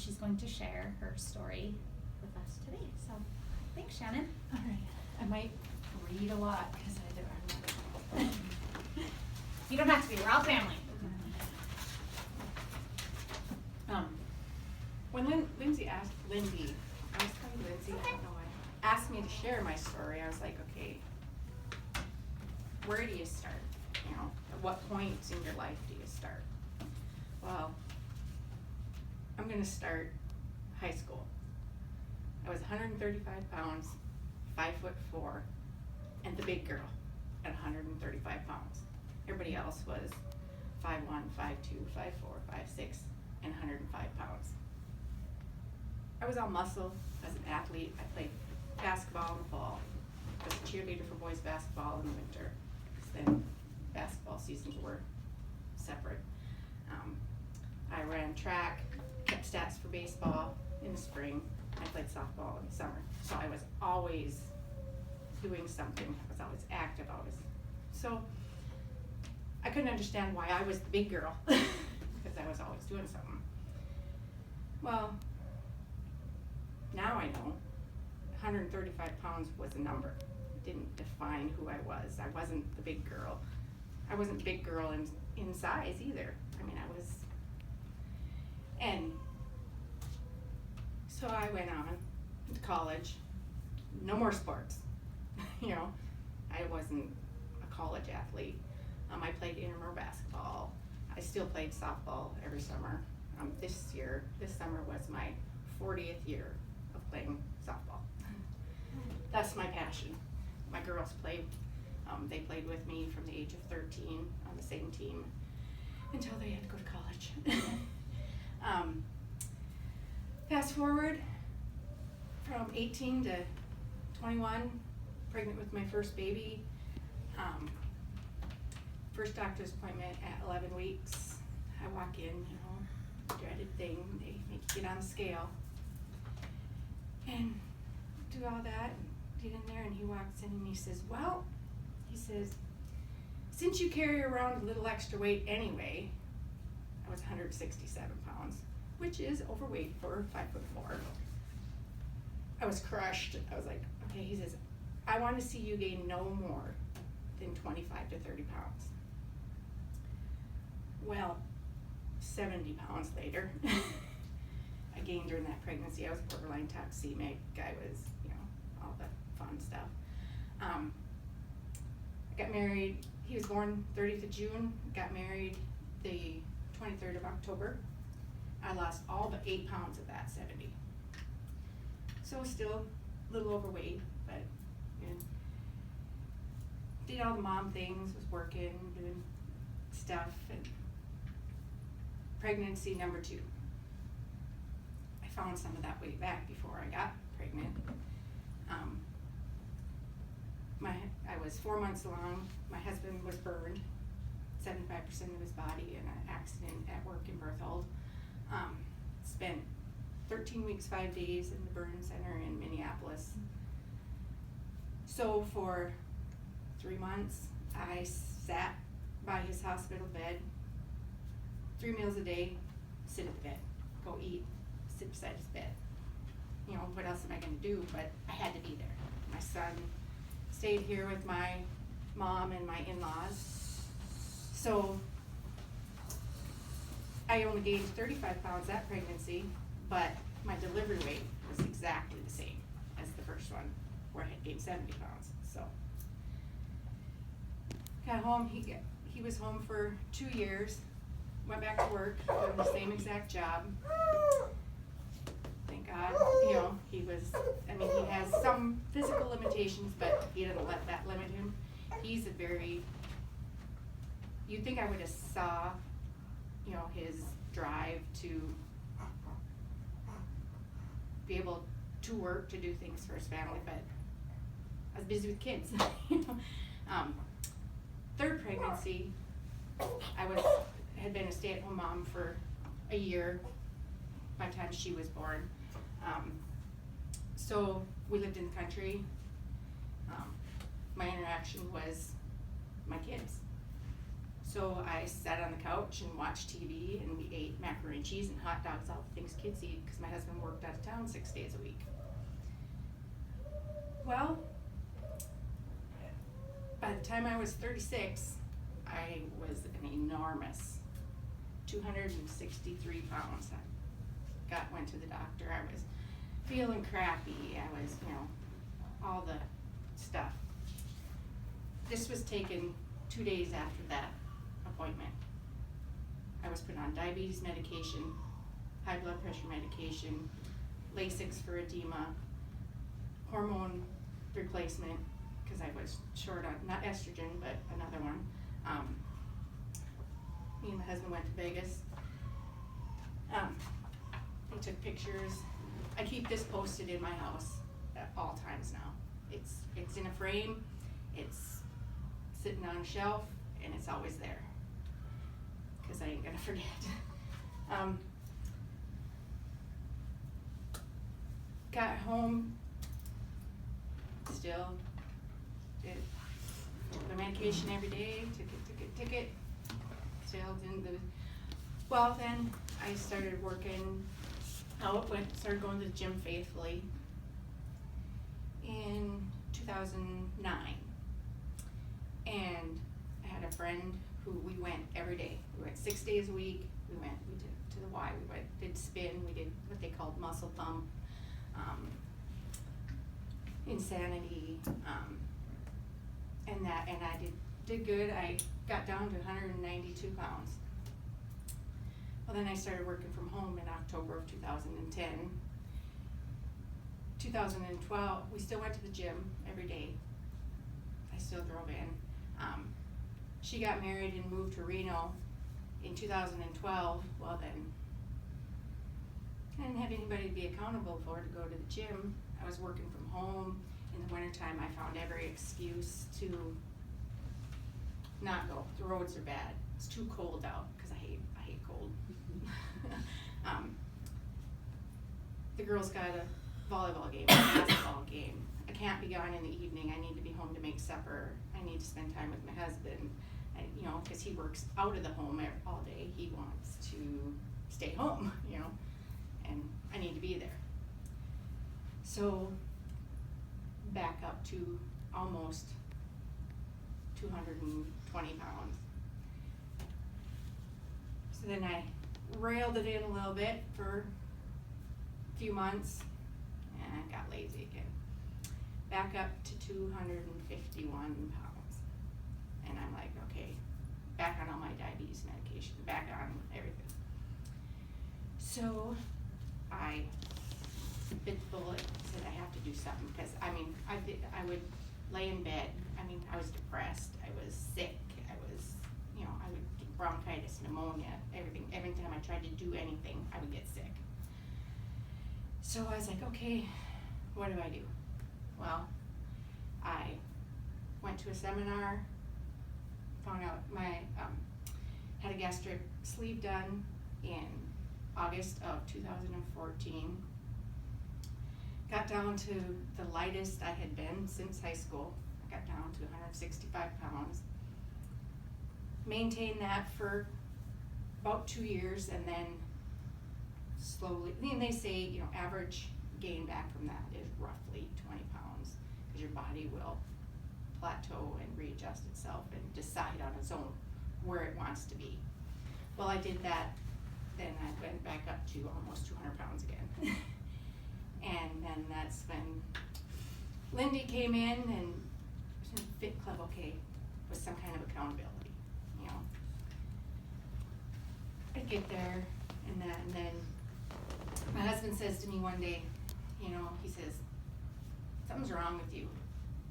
she's going to share her story with us today. So, thanks, Shannon. All right. I might read a lot because I'm not. You don't have to be. We're all family. When Lindsay, I was calling Lindsay, I don't know why, asked me to share my story, I was like, okay, where do you start? You know, at what point in your life do you start? Well, I'm gonna start high school. I was 135 pounds, 5'4", and the big girl at 135 pounds. Everybody else was 5'1", 5'2", 5'4", 5'6", and 105 pounds. I was all muscle as an athlete. I played basketball in the fall. I was a cheerleader for boys basketball in the winter, because then basketball seasons were separate. I ran track, kept stats for baseball in the spring. I played softball in the summer. So I was always doing something. I was always active, always. So I couldn't understand why I was the big girl, because I was always doing something. Well, now I know 135 pounds was a number. It didn't define who I was. I wasn't the big girl. I wasn't the big girl in size either. I mean, I was, and so I went on to college. No more sports. You know, I wasn't a college athlete. I played intramural basketball. I still played softball every summer. This summer was my 40th year of playing softball. That's my passion. My girls played, they played with me from the age of 13 on the same team until they had to go to college. Fast forward from 18 to 21, pregnant with my first baby. First doctor's appointment at 11 weeks. I walk in, you know, dreaded thing. They make you get on the scale and do all that, and get in there, and he walks in and he says, well, he says, since you carry around a little extra weight anyway, I was 167 pounds, which is overweight for 5'4". I was crushed. I was like, okay, he says, I want to see you gain no more than 25 to 30 pounds. Well, 70 pounds later, I gained during that pregnancy. I was borderline toxemic. I was, you know, all the fun stuff. I got married. He was born 30th of June. Got married the 23rd of October. I lost all but 8 pounds of that 70. So still a little overweight, but you know, did all the mom things, was working, doing stuff, and pregnancy number 2. I found some of that weight back before I got pregnant. I was 4 months along. My husband was burned, 75% of his body in an accident at work in Berthold. Spent 13 weeks, 5 days in the burn center in Minneapolis. So for 3 months, I sat by his hospital bed, 3 meals a day, sit at the bed, go eat, sit beside his bed. You know, what else am I gonna do? But I had to be there. My son stayed here with my mom and my in-laws. So I only gained 35 pounds that pregnancy, but my delivery weight was exactly the same as the first one, where I had gained 70 pounds. So got home, he was home for 2 years, went back to work, doing the same exact job. Thank God, you know, he has some physical limitations, but he doesn't let that limit him. He's you'd think I would have saw, you know, his drive to be able to work, to do things for his family, but I was busy with kids. You know? Third pregnancy, I had been a stay-at-home mom for a year by the time she was born. So we lived in the country. My interaction was my kids. So I sat on the couch and watched TV, and we ate macaroni and cheese and hot dogs, all the things kids eat, because my husband worked out of town 6 days a week. Well, by the time I was 36, I was an enormous 263 pounds. I went to the doctor. I was feeling crappy. I was, all the stuff. This was taken 2 days after that appointment. I was put on diabetes medication, high blood pressure medication, Lasix for edema, hormone replacement, because I was short on, not estrogen, but another one. Me and my husband went to Vegas. We took pictures. I keep this posted in my house at all times now. It's in a frame, it's sitting on a shelf, and it's always there, because I ain't gonna forget. Got home, still did the medication every day, took it, still didn't do. Well, then I started working out, started going to the gym faithfully in 2009. And I had a friend who we went every day. We went 6 days a week. We did to the Y, did spin, we did what they called muscle pump, insanity, and I did good. I got down to 192 pounds. Well, then I started working from home in October of 2010. 2012, we still went to the gym every day. I still drove in. She got married and moved to Reno in 2012. Well, then I didn't have anybody to be accountable for to go to the gym. I was working from home. In the wintertime, I found every excuse to not go. The roads are bad. It's too cold out, because I hate cold. The girls got a volleyball game, a basketball game. I can't be gone in the evening. I need to be home to make supper. I need to spend time with my husband. Because he works out of the home all day. He wants to stay home, and I need to be there. So back up to almost 220 pounds. So then I railed it in a little bit for a few months, and I got lazy again. Back up to 251 pounds. And I'm like, okay, back on all my diabetes medication, back on everything. So I bit the bullet, said I have to do something, because I would lay in bed. I was depressed, I was sick, I would get bronchitis, pneumonia, everything. Every time I tried to do anything, I would get sick. So I was like, okay, what do I do? Well, I went to a seminar, found out had a gastric sleeve done in August of 2014. Got down to the lightest I had been since high school. I got down to 165 pounds. Maintained that for about 2 years, and then slowly, they say, average gain back from that is roughly 20 pounds, because your body will plateau and readjust itself and decide on its own where it wants to be. Well, I did that, then I went back up to almost 200 pounds again. And then that's when Lindy came in, and Fit Club, okay, with some kind of accountability, I get there, and then my husband says to me one day, he says, something's wrong with you.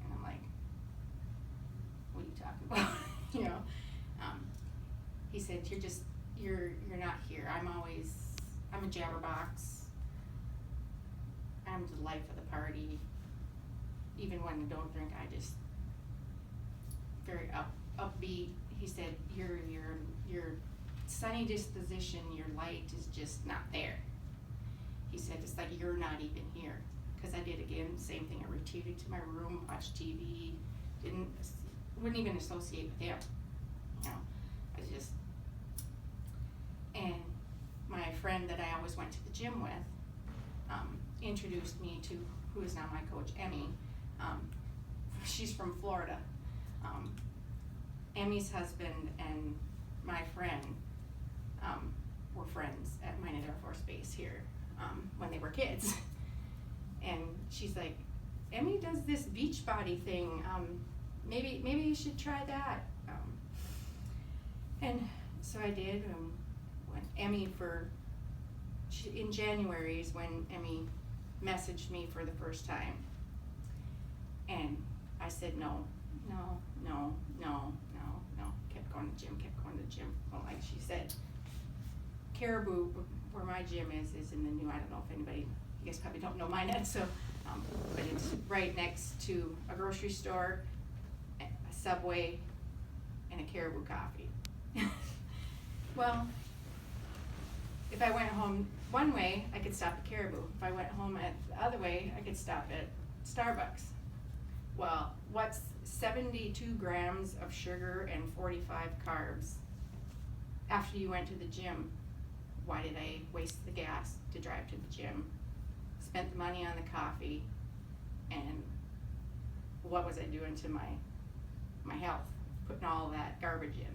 And I'm like, what are you talking about? He said, you're not here. I'm a jabberbox. I'm the life of the party. Even when I don't drink, I just very upbeat. He said, your sunny disposition, your light is just not there. He said, it's like you're not even here. Because I did again, same thing. I retreated to my room, watched TV, wouldn't even associate with him. always went to the gym with, introduced me to who is now my coach, Emmy. She's from Florida. Emmy's husband and my friend were friends at Minot Air Force Base here when they were kids. And she's like, Emmy does this beach body thing. Maybe you should try that. And so I did. When Emmy in January is when Emmy messaged me for the first time. And I said no. Kept going to the gym. Well, like she said, Caribou, where my gym is in the new, I don't know if anybody, you guys probably don't know Minot, so, but it's right next to a grocery store, a Subway, and a Caribou Coffee. Well, if I went home one way, I could stop at Caribou. If I went home the other way, I could stop at Starbucks. Well, what's 72 grams of sugar and 45 carbs after you went to the gym? Why did I waste the gas to drive to the gym? Spent the money on the coffee, and what was I doing to my health? Putting all that garbage in.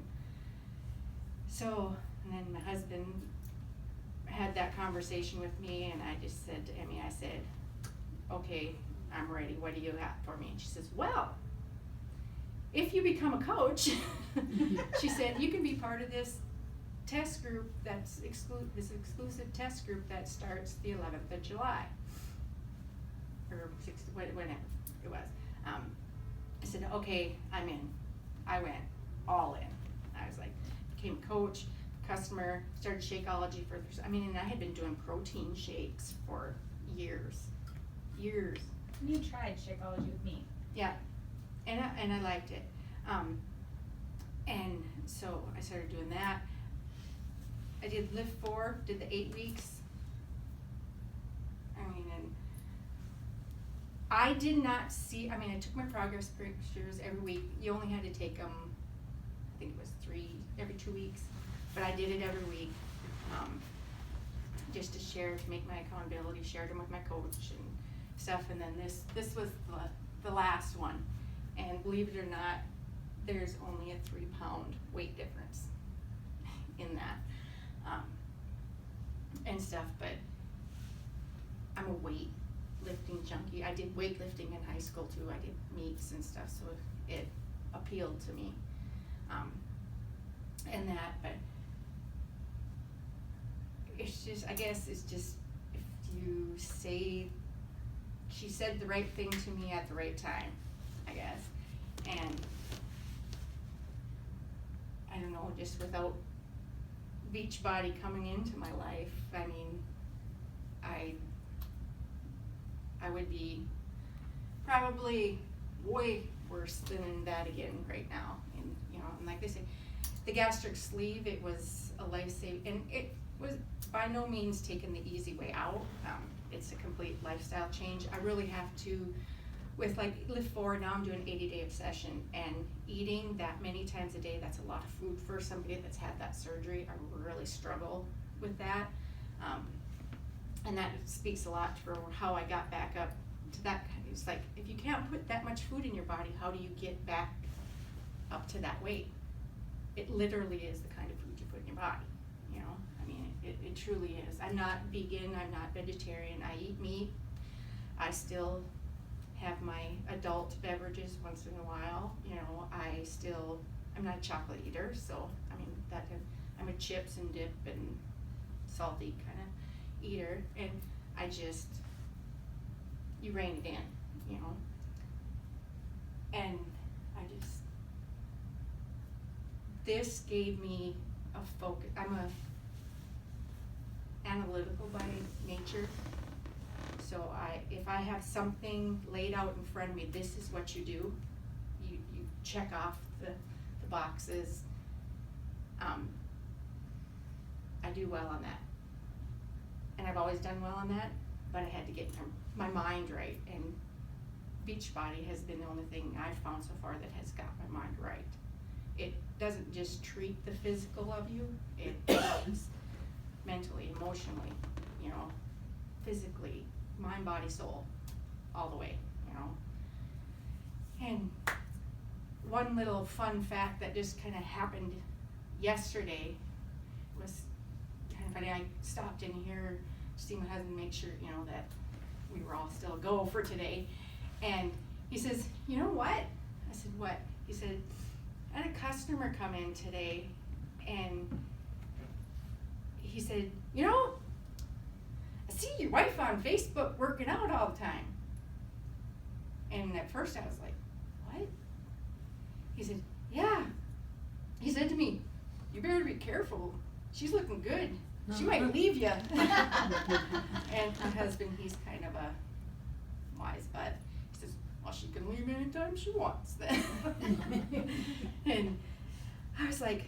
So, and then my husband had that conversation with me, and I just said to Emmy, I said, okay, I'm ready. What do you have for me? And she says, well, if you become a coach, she said, you can be part of this test group that's this exclusive test group that starts the 11th of July. Or whenever it was. I said, okay, I'm in. I went all in. I was like, became a coach, customer, started Shakeology and I had been doing protein shakes for years. You tried Shakeology with me. Yeah, and I liked it. And so I started doing that. I did Lift 4, did the 8 weeks. And I did not see, I took my progress pictures every week. You only had to take them, I think it was every 2 weeks, but I did it every week, just to share, to make my accountability, shared them with my coach and stuff. And then this was the last one, and believe it or not, there's only a 3-pound weight difference in that, and stuff. But I'm a weightlifting junkie. I did weightlifting in high school too. I did meets and stuff, so it appealed to me, and that. But it's just, I guess it's just, if you say, she said the right thing to me at the right time, I guess. And I don't know, just without Beachbody coming into my life, I would be probably way worse than that again right now. And like they say, the gastric sleeve, it was a life-saving, and it was by no means taking the easy way out. It's a complete lifestyle change. I really have to, with like Lift 4, now I'm doing 80-day obsession, and eating that many times a day, that's a lot of food for somebody that's had that surgery. I really struggle with that. And that speaks a lot for how I got back up to that. It's like, if you can't put that much food in your body, how do you get back up to that weight? It literally is the kind of food you put in your body, it truly is. I'm not vegan, I'm not vegetarian, I eat meat. I still have my adult beverages once in a while, I'm not a chocolate eater, so, I'm a chips and dip and salty kind of eater, and you rein it in, and this gave me a focus. I'm a analytical by nature, so if I have something laid out in front of me, this is what you do, you check off the boxes. I do well on that, and I've always done well on that, but I had to get my mind right, and Beachbody has been the only thing I've found so far that has got my mind right. It doesn't just treat the physical of you, it helps mentally, emotionally, you know, physically, mind, body, soul, all the way, you know. And one little fun fact that just kind of happened yesterday was kind of funny. I stopped in here to see my husband, make sure, you know, that we were all still a go for today. And he says, you know what? I said, what? He said, I had a customer come in today, and he said, you know, I see your wife on Facebook working out all the time. And at first I was like, what? He said, yeah. He said to me, you better be careful. She's looking good. She might leave you. And my husband, he's kind of a wise butt. He says, well, she can leave anytime she wants then. And I was like,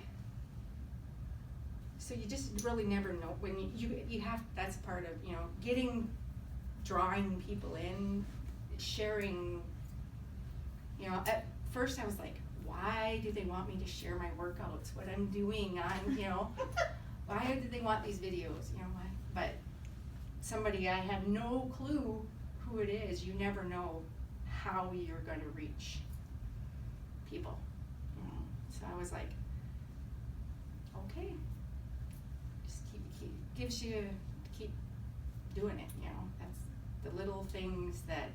so you just really never know when you have, that's part of, you know, drawing people in, sharing, you know, at first I was like, why do they want me to share my workouts, what I'm doing on, you know, why do they want these videos, you know, why? But somebody, I have no clue who it is, you never know how you're going to reach people, you know. So I was like, okay, just gives you, keep doing it, you know. That's the little things that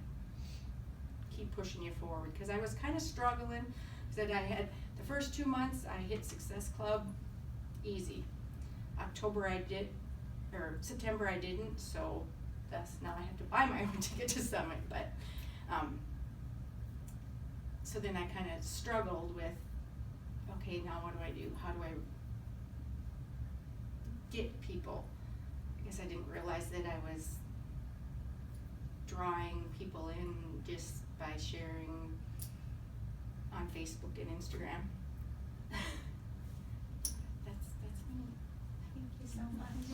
keep pushing you forward, because I was kind of struggling, because I had the first 2 months I hit Success Club easy. October I did, or September I didn't, so thus now I have to buy my own ticket to Summit. But so then I kind of struggled with, okay, now what do I do? How do I get people? I guess I didn't realize that I was drawing people in just by sharing on Facebook and Instagram. That's me. Thank you so much.